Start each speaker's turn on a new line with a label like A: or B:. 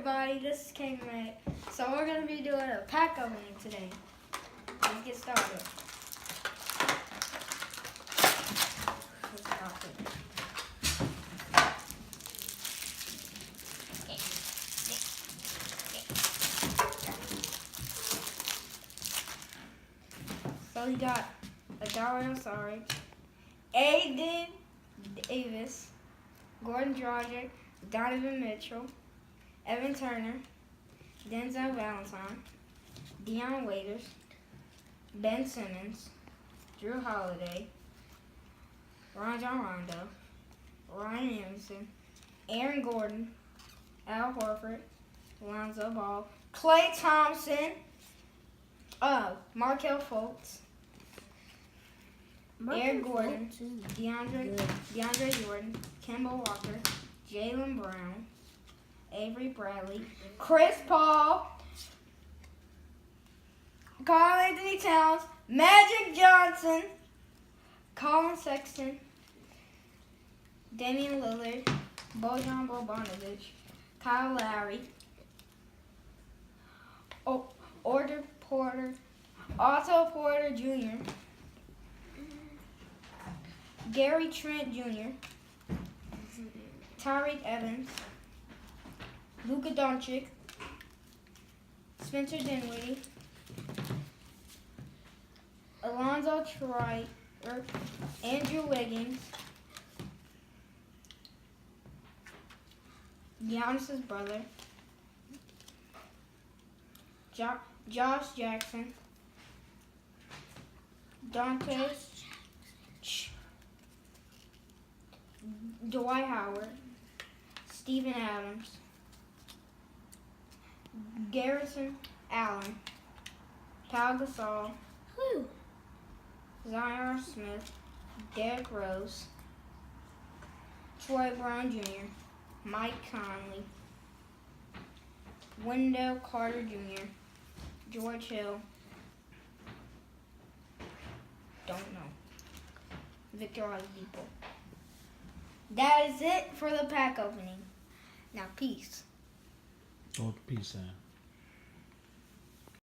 A: everybody, this is King Mac. So we're going to be doing a pack opening today. Let's get started. Let's start it. So we got Adarian Sarge, Aiden Davis, Gordon Dragic, Donovan Mitchell, Evan Turner, Denzel Valentine, Deion Waiters, Ben Simmons, Drew Holiday, Rajon Rondo, Ryan Anderson, Aaron Gordon, Al Horford, Lonzo Ball, Klay Thompson, Markelle Fultz, Eric Gordon, DeAndre Jordan, Kemba Walker, Jaylen Brown, Avery Bradley, Chris Paul, Karl Anthony Towns, Magic Johnson, Colin Sexton, Damian Lillard, Bojan Bogdanovic, Kyle Lowry, Otto Porter Jr., Gary Trent Jr., Tyreke Evans, Luka Doncic, Spencer Dinwiddie, Alonzo Trier, Andrew Wiggins, Giannis's brother, Josh Jackson, Dwight Howard, Steven Adams, Garrison Allen, Pau Gasol, Zion Smith, Derrick Rose, Troy Brown Jr., Mike Conley, Wendell Carter Jr., George Hill, don't know, Victor Oladipo. That is it for the pack opening. Now, peace.
B: Oh, peace out.